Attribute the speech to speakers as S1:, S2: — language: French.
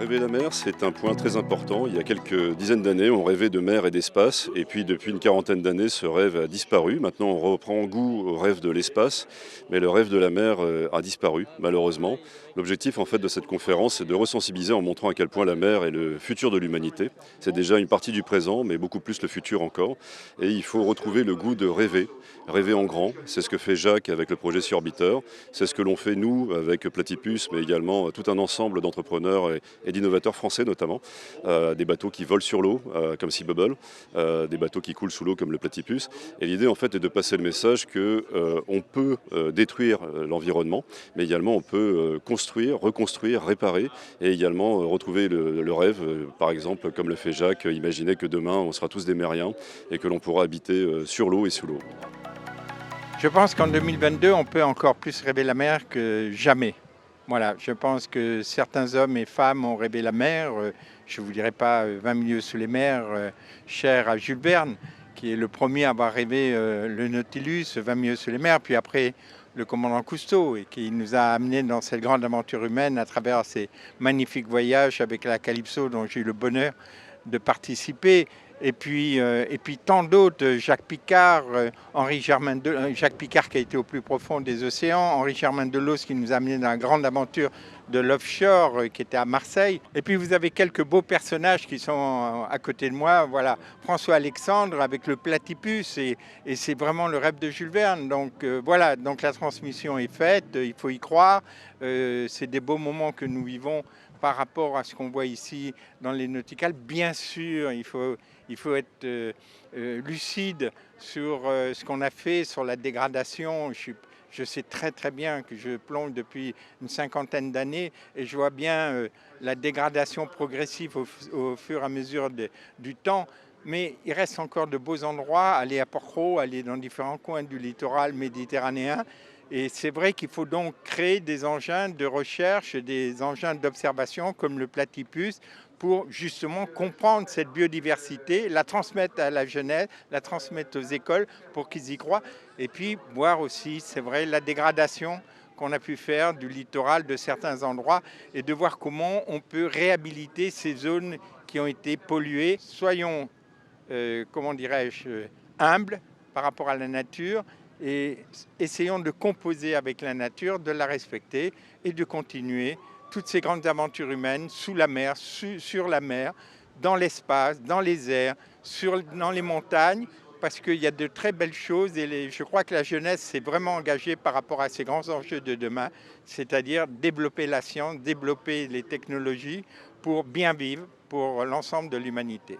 S1: Rêver la mer, c'est un point très important. Il y a quelques dizaines d'années, on rêvait de mer et d'espace. Et puis, depuis une quarantaine d'années, ce rêve a disparu. Maintenant, on reprend goût au rêve de l'espace. Mais le rêve de la mer a disparu, malheureusement. L'objectif, en fait, de cette conférence, c'est de ressensibiliser en montrant à quel point la mer est le futur de l'humanité. C'est déjà une partie du présent, mais beaucoup plus le futur encore. Et il faut retrouver le goût de rêver. Rêver en grand, c'est ce que fait Jacques avec le projet Sea Orbiter. C'est ce que l'on fait, nous, avec Platypus, mais également tout un ensemble d'entrepreneurs et d'innovateurs français notamment, des bateaux qui volent sur l'eau comme Sea Bubble, des bateaux qui coulent sous l'eau comme le Platypus. Et l'idée en fait est de passer le message que on peut détruire l'environnement, mais également on peut construire, reconstruire, réparer et également retrouver le rêve, par exemple comme le fait Jacques, imaginer que demain on sera tous des mériens et que l'on pourra habiter sur l'eau et sous l'eau.
S2: Je pense qu'en 2022, on peut encore plus rêver la mer que jamais. Voilà, je pense que certains hommes et femmes ont rêvé la mer. Je ne vous dirai pas 20 milieux sous les mers, cher à Jules Verne, qui est le premier à avoir rêvé le Nautilus, 20 milieux sous les mers, puis après le commandant Cousteau, et qui nous a amenés dans cette grande aventure humaine à travers ces magnifiques voyages avec la Calypso, dont j'ai eu le bonheur de participer. Et puis tant d'autres, Jacques Picard, Jacques Picard qui a été au plus profond des océans, Henri Germain Delos qui nous a amené dans la grande aventure de l'offshore qui était à Marseille. Et puis vous avez quelques beaux personnages qui sont à côté de moi. Voilà, François Alexandre avec le Platypus et c'est vraiment le rêve de Jules Verne. Donc voilà, donc la transmission est faite, il faut y croire. C'est des beaux moments que nous vivons par rapport à ce qu'on voit ici dans les nauticales. Bien sûr, il faut être lucide sur ce qu'on a fait, sur la dégradation. Je sais très très bien que je plonge depuis une cinquantaine d'années et je vois bien la dégradation progressive au fur et à mesure du temps. Mais il reste encore de beaux endroits, aller à Port-Cros, aller dans différents coins du littoral méditerranéen. Et c'est vrai qu'il faut donc créer des engins de recherche, des engins d'observation comme le Platypus pour justement comprendre cette biodiversité, la transmettre à la jeunesse, la transmettre aux écoles pour qu'ils y croient. Et puis voir aussi, c'est vrai, la dégradation qu'on a pu faire du littoral de certains endroits et de voir comment on peut réhabiliter ces zones qui ont été polluées. Soyons, comment dirais-je, humbles par rapport à la nature et essayons de composer avec la nature, de la respecter et de continuer toutes ces grandes aventures humaines sous la mer, sur la mer, dans l'espace, dans les airs, dans les montagnes, parce qu'il y a de très belles choses et je crois que la jeunesse s'est vraiment engagée par rapport à ces grands enjeux de demain, c'est-à-dire développer la science, développer les technologies pour bien vivre pour l'ensemble de l'humanité.